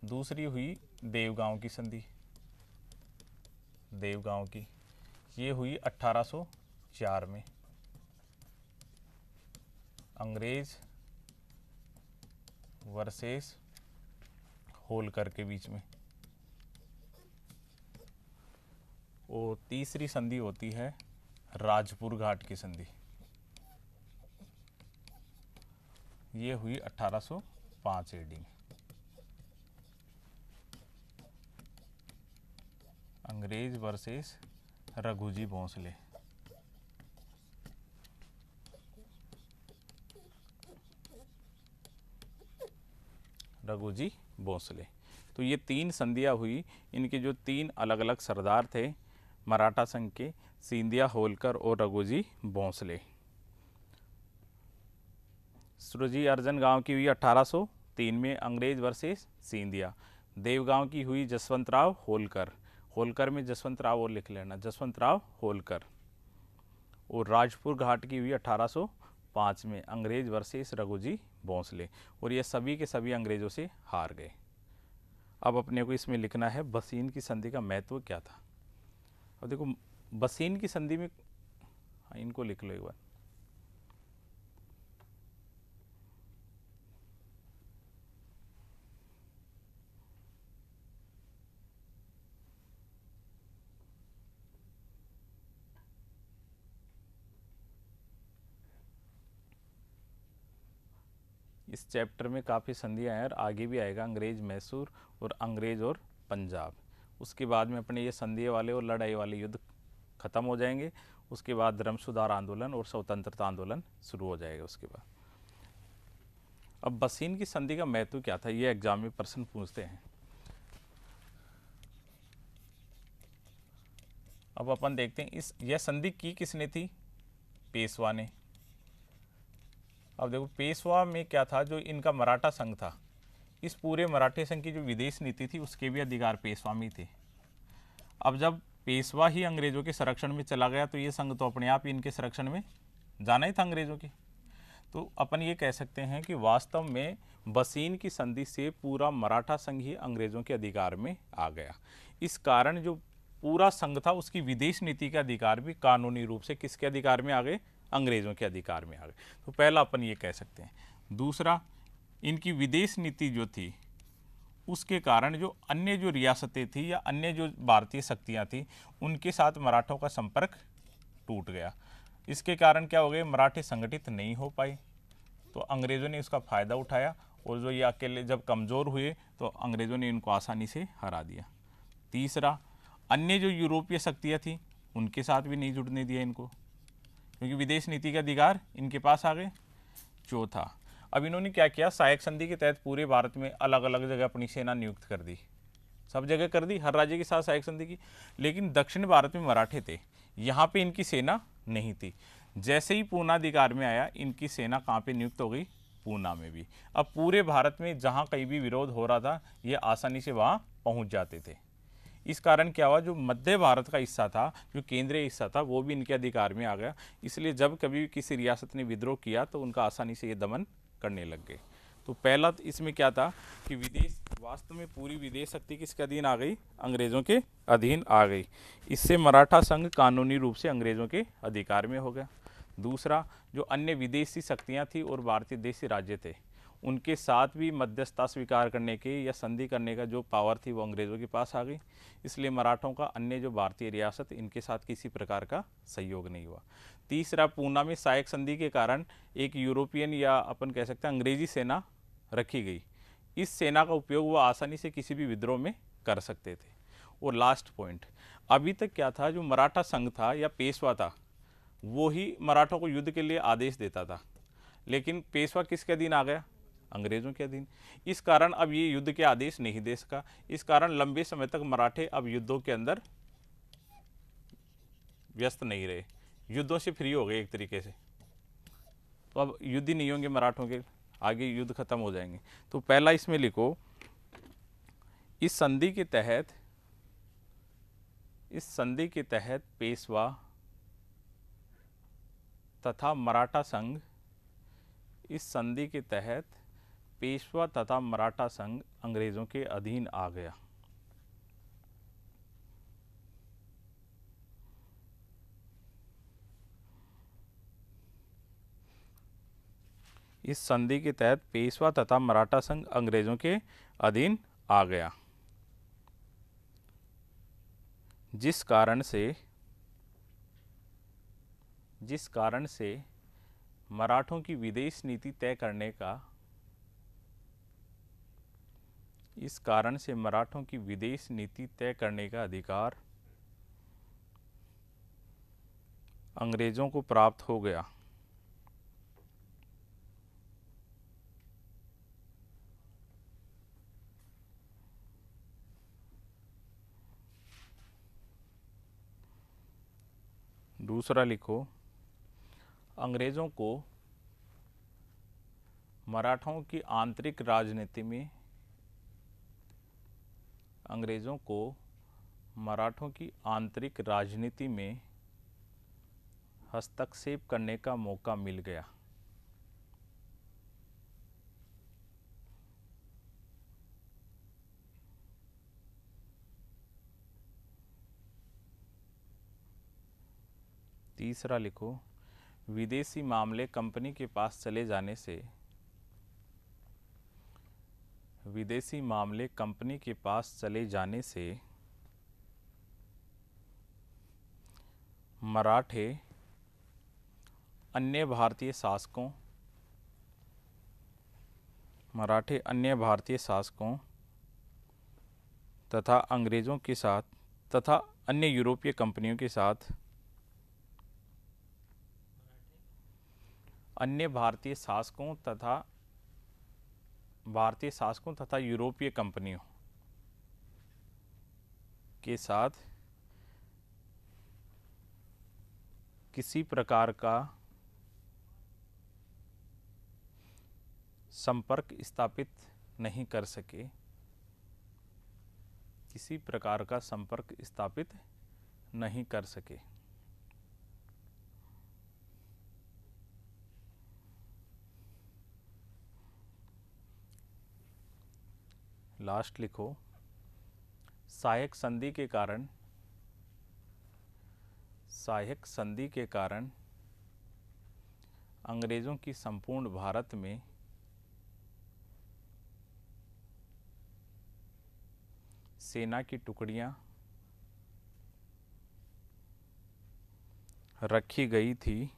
दूसरी हुई देवगांव की संधि, देवगांव की, ये हुई 1804 में। अंग्रेज वर्सेस होलकर के बीच में। और तीसरी संधि होती है राजपुर घाट की संधि, ये हुई 1805 एडी में। अंग्रेज वर्सेस रघुजी भोंसले। रघुजी भोंसले। तो ये 3 संधियां हुई। इनके जो 3 अलग अलग सरदार थे मराठा संघ के, सिंधिया, होलकर और रघुजी भोंसले। सुरजी अर्जन गांव की हुई 1803 में अंग्रेज वर्सेस सिंधिया। देवगांव की हुई जसवंतराव होलकर, होलकर में जसवंतराव और लिख लेना, जसवंतराव होलकर। और राजपुर घाट की हुई 1805 में अंग्रेज वर्सेस रघुजी भोंसले। और ये सभी के सभी अंग्रेजों से हार गए। अब अपने को इसमें लिखना है बसीन की संधि का महत्व क्या था। अब देखो बसीन की संधि में, इनको लिख लो एक बार। इस चैप्टर में काफ़ी संधियाँ हैं और आगे भी आएगा, अंग्रेज मैसूर और अंग्रेज और पंजाब। उसके बाद में अपने ये संधि वाले और लड़ाई वाले युद्ध खत्म हो जाएंगे। उसके बाद धर्म सुधार आंदोलन और स्वतंत्रता आंदोलन शुरू हो जाएगा उसके बाद। अब बसीन की संधि का महत्व क्या था, ये एग्जाम में प्रश्न पूछते हैं। अब अपन देखते हैं यह संधि की किसने थी, पेशवा ने। अब देखो पेशवा में क्या था, जो इनका मराठा संघ था, इस पूरे मराठे संघ की जो विदेश नीति थी उसके भी अधिकार पेशवा में थे। अब जब पेशवा ही अंग्रेजों के संरक्षण में चला गया तो ये संघ तो अपने आप ही इनके संरक्षण में जाना ही था अंग्रेजों के। तो अपन ये कह सकते हैं कि वास्तव में बसीन की संधि से पूरा मराठा संघ ही अंग्रेजों के अधिकार में आ गया। इस कारण जो पूरा संघ था उसकी विदेश नीति के अधिकार भी कानूनी रूप से किसके अधिकार में आ गए, अंग्रेजों के अधिकार में आ गए। तो पहला अपन ये कह सकते हैं। दूसरा, इनकी विदेश नीति जो थी उसके कारण जो अन्य जो रियासतें थी या अन्य जो भारतीय शक्तियाँ थी उनके साथ मराठों का संपर्क टूट गया। इसके कारण क्या हो गए, मराठे संगठित नहीं हो पाए। तो अंग्रेज़ों ने इसका फ़ायदा उठाया और जो ये अकेले जब कमज़ोर हुए तो अंग्रेज़ों ने इनको आसानी से हरा दिया। तीसरा, अन्य जो यूरोपीय शक्तियाँ थी उनके साथ भी नहीं जुड़ने दिया इनको, क्योंकि विदेश नीति के अधिकार इनके पास आ गए। चौथा, अब इन्होंने क्या किया, सहायक संधि के तहत पूरे भारत में अलग अलग जगह अपनी सेना नियुक्त कर दी, सब जगह कर दी, हर राज्य के साथ सहायक संधि की। लेकिन दक्षिण भारत में मराठे थे, यहाँ पे इनकी सेना नहीं थी। जैसे ही पूना अधिकार में आया इनकी सेना कहाँ पे नियुक्त हो गई, पूना में भी। अब पूरे भारत में जहाँ कहीं भी विरोध हो रहा था ये आसानी से वहाँ पहुँच जाते थे। इस कारण क्या हुआ, जो मध्य भारत का हिस्सा था, जो केंद्रीय हिस्सा था, वो भी इनके अधिकार में आ गया। इसलिए जब कभी किसी रियासत ने विद्रोह किया तो उनका आसानी से ये दमन करने लग गए। तो पहला इसमें क्या था कि विदेश, वास्तव में पूरी विदेश शक्ति किसके अधीन आ गई, अंग्रेजों के अधीन आ गई। इससे मराठा संघ कानूनी रूप से अंग्रेजों के अधिकार में हो गया। दूसरा, जो अन्य विदेशी शक्तियां थी और भारतीय देशी राज्य थे उनके साथ भी मध्यस्थता स्वीकार करने के या संधि करने का जो पावर थी वो अंग्रेज़ों के पास आ गई। इसलिए मराठों का अन्य जो भारतीय रियासत इनके साथ किसी प्रकार का सहयोग नहीं हुआ। तीसरा, पूना में सहायक संधि के कारण एक यूरोपियन या अपन कह सकते हैं अंग्रेजी सेना रखी गई। इस सेना का उपयोग वो आसानी से किसी भी विद्रोह में कर सकते थे। और लास्ट पॉइंट, अभी तक क्या था, जो मराठा संघ था या पेशवा था वो ही मराठों को युद्ध के लिए आदेश देता था, लेकिन पेशवा किसके अधीन आ गया, अंग्रेजों के अधीन। इस कारण अब ये युद्ध के आदेश नहीं दे सका। इस कारण लंबे समय तक मराठे अब युद्धों के अंदर व्यस्त नहीं रहे, युद्धों से फ्री हो गए एक तरीके से। तो अब युद्ध ही नहीं होंगे मराठों के, आगे युद्ध खत्म हो जाएंगे। तो पहला इसमें लिखो, इस संधि के तहत पेशवा तथा मराठा संघ, इस संधि के तहत पेशवा तथा मराठा संघ अंग्रेजों के अधीन आ गया। इस संधि के तहत पेशवा तथा मराठा संघ अंग्रेजों के अधीन आ गया, जिस कारण से मराठों की विदेश नीति तय करने का, इस कारण से मराठों की विदेश नीति तय करने का अधिकार अंग्रेजों को प्राप्त हो गया। दूसरा लिखो, अंग्रेजों को मराठों की आंतरिक राजनीति में अंग्रेज़ों को मराठों की आंतरिक राजनीति में हस्तक्षेप करने का मौका मिल गया। तीसरा लिखो, विदेशी मामले कंपनी के पास चले जाने से विदेशी मामले कंपनी के पास चले जाने से मराठे अन्य भारतीय शासकों तथा अंग्रेज़ों के साथ तथा अन्य यूरोपीय कंपनियों के साथ अन्य भारतीय शासकों तथा यूरोपीय कंपनियों के साथ किसी प्रकार का संपर्क स्थापित नहीं कर सके, किसी प्रकार का संपर्क स्थापित नहीं कर सके। लास्ट लिखो, सहायक संधि के कारण अंग्रेज़ों की संपूर्ण भारत में सेना की टुकड़ियां रखी गई थी,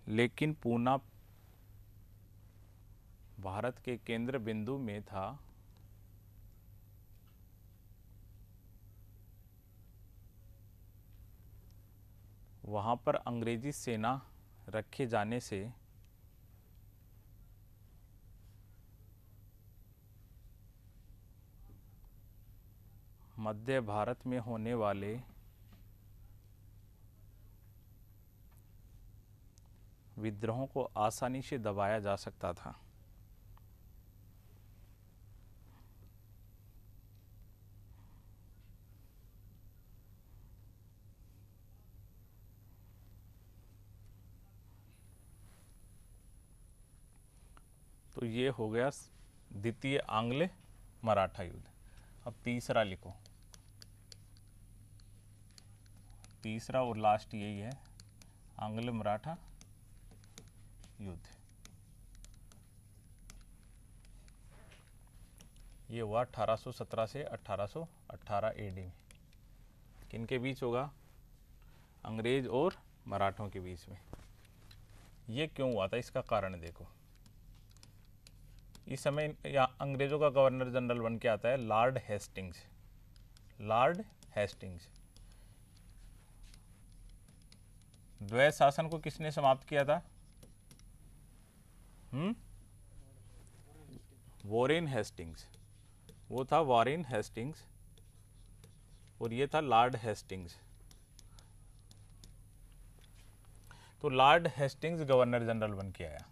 लेकिन पूना भारत के केंद्र बिंदु में था। वहां पर अंग्रेजी सेना रखे जाने से मध्य भारत में होने वाले विद्रोहों को आसानी से दबाया जा सकता था। तो ये हो गया द्वितीय आंग्ल मराठा युद्ध। अब तीसरा लिखो, तीसरा और लास्ट यही है, आंग्ल मराठा युद्ध। ये हुआ 1817 से 1818 एडी में। किनके बीच होगा? अंग्रेज और मराठों के बीच में। ये क्यों हुआ था, इसका कारण देखो। इस समय यहाँ अंग्रेजों का गवर्नर जनरल बन के आता है लॉर्ड हेस्टिंग्स। Lord Hastings. द्वैत शासन को किसने समाप्त किया था? Warren Hastings. वो था वॉरेन हेस्टिंग्स और ये था लॉर्ड हेस्टिंग्स। तो लॉर्ड हेस्टिंग्स गवर्नर जनरल बन के आया।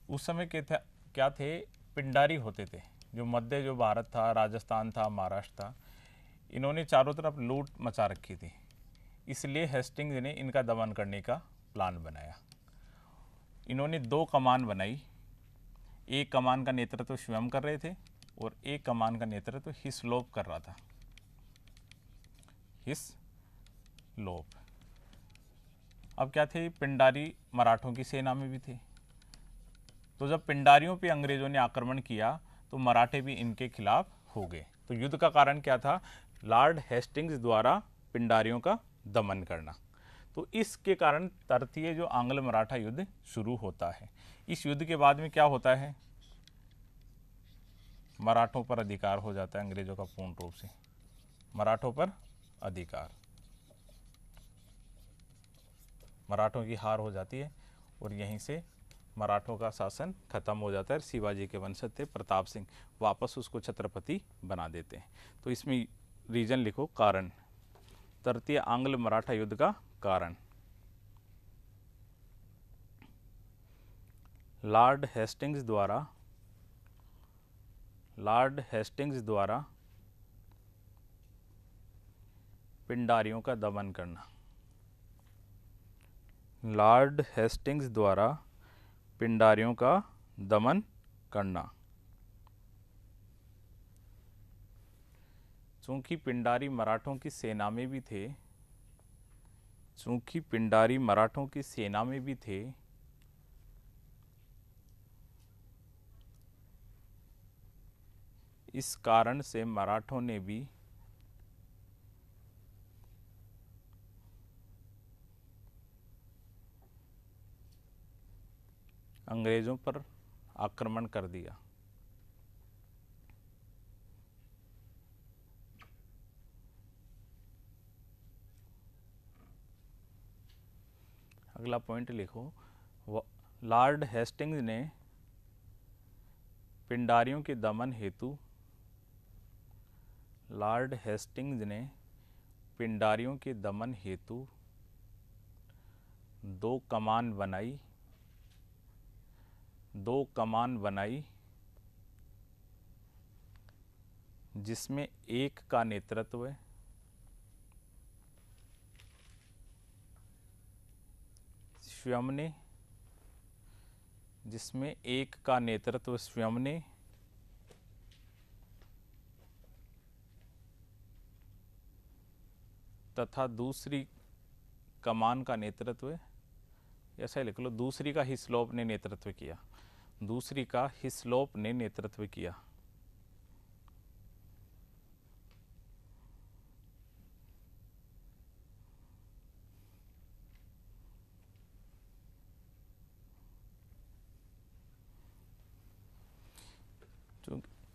उस समय क्या थे? पिंडारी होते थे, जो भारत था, राजस्थान था, महाराष्ट्र था, इन्होंने चारों तरफ लूट मचा रखी थी। इसलिए हेस्टिंग्स ने इनका दमन करने का प्लान बनाया। इन्होंने 2 कमान बनाई। एक कमान का नेतृत्व स्वयं कर रहे थे और एक कमान का नेतृत्व हिस्लोप कर रहा था। हिस्लोप। अब क्या थे? पिंडारी मराठों की सेना में भी थे। तो जब पिंडारियों पे अंग्रेजों ने आक्रमण किया तो मराठे भी इनके खिलाफ हो गए। तो युद्ध का कारण क्या था? लॉर्ड हेस्टिंग्स द्वारा पिंडारियों का दमन करना। तो इसके कारण तृतीय जो आंग्ल मराठा युद्ध शुरू होता है। इस युद्ध के बाद में क्या होता है? मराठों पर अधिकार हो जाता है अंग्रेजों का पूर्ण रूप से। मराठों पर अधिकार, मराठों की हार हो जाती है और यहीं से मराठों का शासन खत्म हो जाता है। शिवाजी के वंशज थे प्रताप सिंह, वापस उसको छत्रपति बना देते हैं। तो इसमें रीजन लिखो, कारण। तृतीय आंग्ल मराठा युद्ध का कारण। लॉर्ड हेस्टिंग्स द्वारा पिंडारियों का दमन करना। लॉर्ड हेस्टिंग्स द्वारा पिंडारियों का दमन करना। चूंकि पिंडारी मराठों की सेना में भी थे, इस कारण से मराठों ने भी अंग्रेजों पर आक्रमण कर दिया। अगला पॉइंट लिखो, लॉर्ड हेस्टिंग्स ने पिंडारियों के दमन हेतु दो कमान बनाई, जिसमें एक का नेतृत्व स्वयं ने तथा दूसरी कमान का नेतृत्व, ऐसा लिख लो, दूसरी का हिस्लोप ने नेतृत्व किया।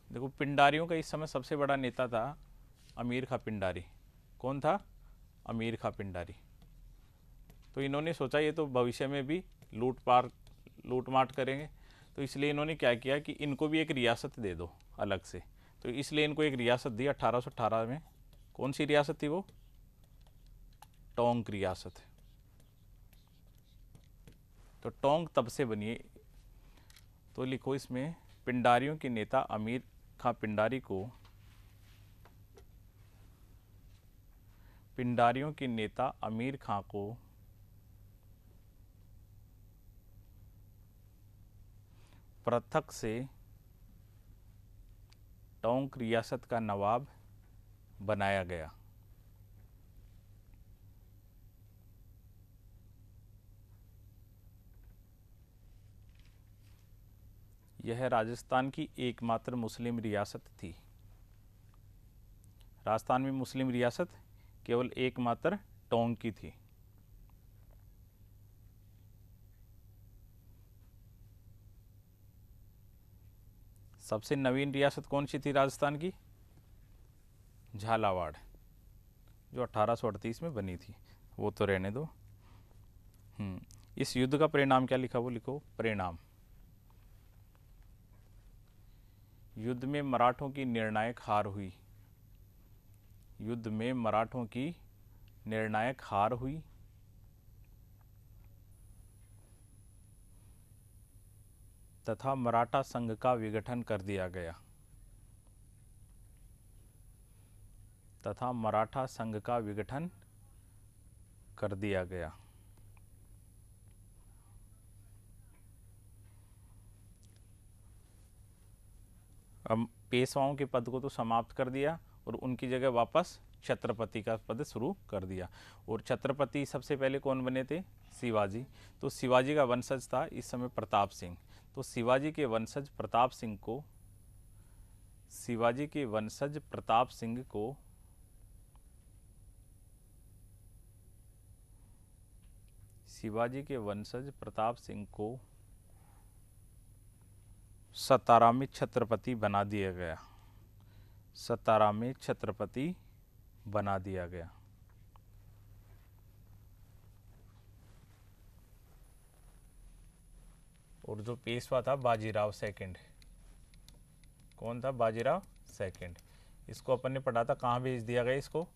देखो, पिंडारियों का इस समय सबसे बड़ा नेता था अमीर खां पिंडारी। कौन था? अमीर खां पिंडारी। तो इन्होंने सोचा ये तो भविष्य में भी लूटमाट करेंगे, तो इसलिए इन्होंने क्या किया कि इनको भी एक रियासत दे दो अलग से। तो इसलिए इनको एक रियासत दी 1818 में। कौन सी रियासत थी वो? टोंक रियासत। तो टोंक तब से बनी। तो लिखो इसमें, पिंडारियों के नेता अमीर खां पिंडारी को पृथक से टोंक रियासत का नवाब बनाया गया। यह राजस्थान की एकमात्र मुस्लिम रियासत थी। राजस्थान में मुस्लिम रियासत केवल एकमात्र टोंक की थी। सबसे नवीन रियासत कौन सी थी राजस्थान की? झालावाड़, जो 1838 में बनी थी। वो तो रहने दो। इस युद्ध का परिणाम क्या लिखा? वो लिखो, परिणाम। युद्ध में मराठों की निर्णायक हार हुई। तथा मराठा संघ का विघटन कर दिया गया। अब पेशवाओं के पद को तो समाप्त कर दिया और उनकी जगह वापस छत्रपति का पद शुरू कर दिया। और छत्रपति सबसे पहले कौन बने थे? शिवाजी। तो शिवाजी का वंशज था इस समय प्रताप सिंह। तो शिवाजी के वंशज प्रताप सिंह को सतारा में छत्रपति बना दिया गया। और जो पेशवा था बाजीराव सेकंड। कौन था? बाजीराव सेकंड। इसको अपन ने पढ़ा था, कहाँ भेज दिया गया इसको?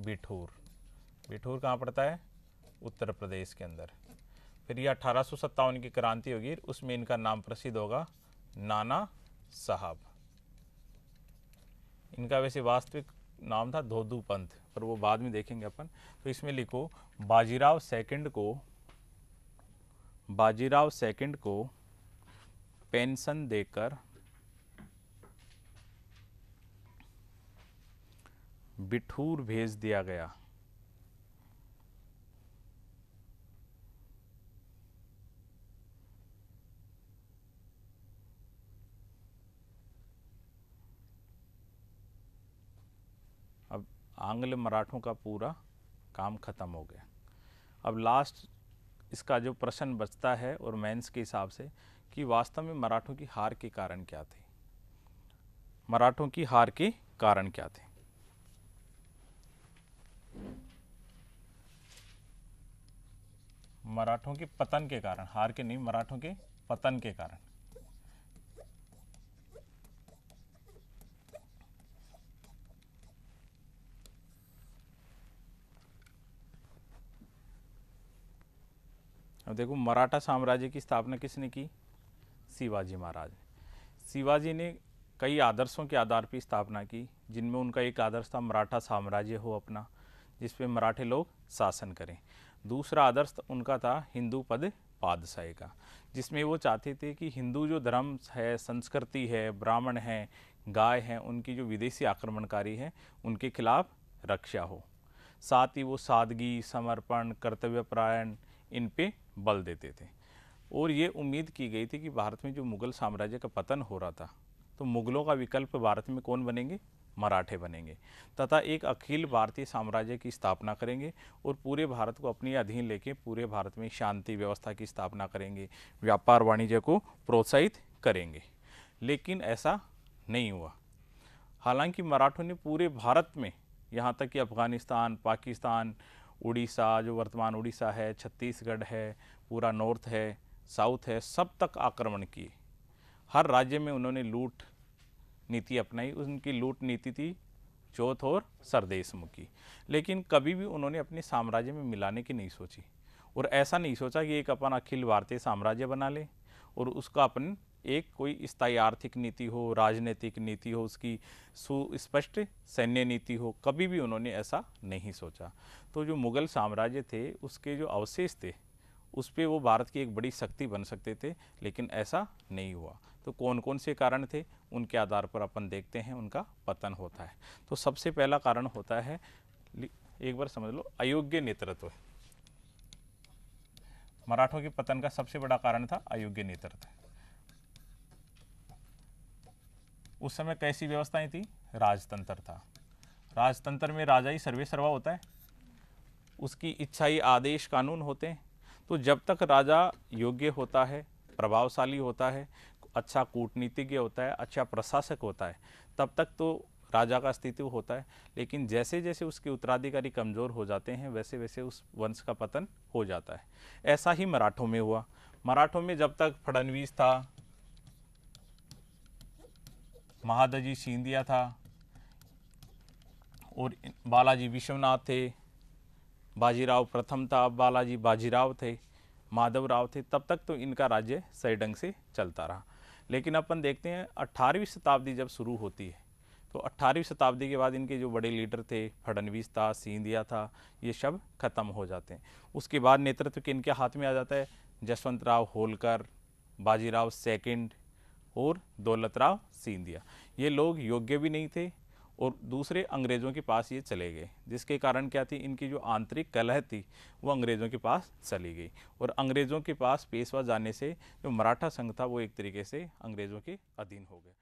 बिठूर। बिठूर कहाँ पड़ता है? उत्तर प्रदेश के अंदर। फिर ये 1857 की क्रांति होगी, उसमें इनका नाम प्रसिद्ध होगा नाना साहब। इनका वैसे वास्तविक नाम था धोदू पंथ, पर वो बाद में देखेंगे अपन। तो इसमें लिखो बाजीराव सेकंड को पेंशन देकर बिठूर भेज दिया गया। अब आंग्ल मराठों का पूरा काम खत्म हो गया। अब लास्ट इसका जो प्रश्न बचता है और मेंस के हिसाब से कि वास्तव में मराठों की हार के कारण क्या थे? मराठों की हार के कारण क्या थे? मराठों के पतन के कारण, हार के नहीं, मराठों के पतन के कारण। अब देखो मराठा साम्राज्य की स्थापना किसने की? शिवाजी महाराज। शिवाजी ने कई आदर्शों के आधार पर स्थापना की, जिनमें उनका एक आदर्श था मराठा साम्राज्य हो अपना, जिसपे मराठे लोग शासन करें। दूसरा आदर्श उनका था हिंदू पद पादशाही का, जिसमें वो चाहते थे कि हिंदू जो धर्म है, संस्कृति है, ब्राह्मण हैं, गाय हैं, उनकी जो विदेशी आक्रमणकारी हैं उनके खिलाफ रक्षा हो। साथ ही वो सादगी, समर्पण, कर्तव्यपरायण इन पे बल देते थे। और ये उम्मीद की गई थी कि भारत में जो मुगल साम्राज्य का पतन हो रहा था, तो मुगलों का विकल्प भारत में कौन बनेंगे? मराठे बनेंगे, तथा एक अखिल भारतीय साम्राज्य की स्थापना करेंगे और पूरे भारत को अपने अधीन लेके पूरे भारत में शांति व्यवस्था की स्थापना करेंगे, व्यापार वाणिज्य को प्रोत्साहित करेंगे। लेकिन ऐसा नहीं हुआ। हालांकि मराठों ने पूरे भारत में, यहाँ तक कि अफगानिस्तान, पाकिस्तान, उड़ीसा, जो वर्तमान उड़ीसा है, छत्तीसगढ़ है, पूरा नॉर्थ है, साउथ है, सब तक आक्रमण किए। हर राज्य में उन्होंने लूट नीति अपनाई। उनकी लूट नीति थी चौथ और सरदेशमुखी। लेकिन कभी भी उन्होंने अपने साम्राज्य में मिलाने की नहीं सोची, और ऐसा नहीं सोचा कि एक अपन अखिल भारतीय साम्राज्य बना ले और उसका अपन एक कोई स्थायी आर्थिक नीति हो, राजनीतिक नीति हो, उसकी सुस्पष्ट सैन्य नीति हो। कभी भी उन्होंने ऐसा नहीं सोचा। तो जो मुगल साम्राज्य थे उसके जो अवशेष थे उस पर वो भारत की एक बड़ी शक्ति बन सकते थे, लेकिन ऐसा नहीं हुआ। तो कौन कौन से कारण थे, उनके आधार पर अपन देखते हैं उनका पतन होता है। तो सबसे पहला कारण होता है, एक बार समझ लो, अयोग्य नेतृत्व। मराठों के पतन का सबसे बड़ा कारण था अयोग्य नेतृत्व। उस समय कैसी व्यवस्थाएं थी? राजतंत्र था। राजतंत्र में राजा ही सर्वे सर्वा होता है, उसकी इच्छा ही आदेश कानून होते हैं। तो जब तक राजा योग्य होता है, प्रभावशाली होता है, अच्छा कूटनीतिज्ञ होता है, अच्छा प्रशासक होता है, तब तक तो राजा का अस्तित्व होता है। लेकिन जैसे जैसे उसके उत्तराधिकारी कमज़ोर हो जाते हैं, वैसे वैसे उस वंश का पतन हो जाता है। ऐसा ही मराठों में हुआ। मराठों में जब तक फडणवीस था, महादजी सिंधिया था और बालाजी विश्वनाथ थे, बाजीराव प्रथम था, बालाजी बाजीराव थे, माधवराव थे, तब तक तो इनका राज्य सही ढंग से चलता रहा। लेकिन अपन देखते हैं 18वीं शताब्दी जब शुरू होती है, तो 18वीं शताब्दी के बाद इनके जो बड़े लीडर थे, फडणवीस था, सिंधिया था, ये सब खत्म हो जाते हैं। उसके बाद नेतृत्व के इनके हाथ में आ जाता है जसवंतराव होलकर, बाजीराव सेकंड और दौलतराव सिंधिया। ये लोग योग्य भी नहीं थे और दूसरे अंग्रेज़ों के पास ये चले गए, जिसके कारण क्या थी, इनकी जो आंतरिक कलह थी वो अंग्रेज़ों के पास चली गई। और अंग्रेज़ों के पास पेशवा जाने से जो मराठा संघ था वो एक तरीके से अंग्रेज़ों के अधीन हो गया।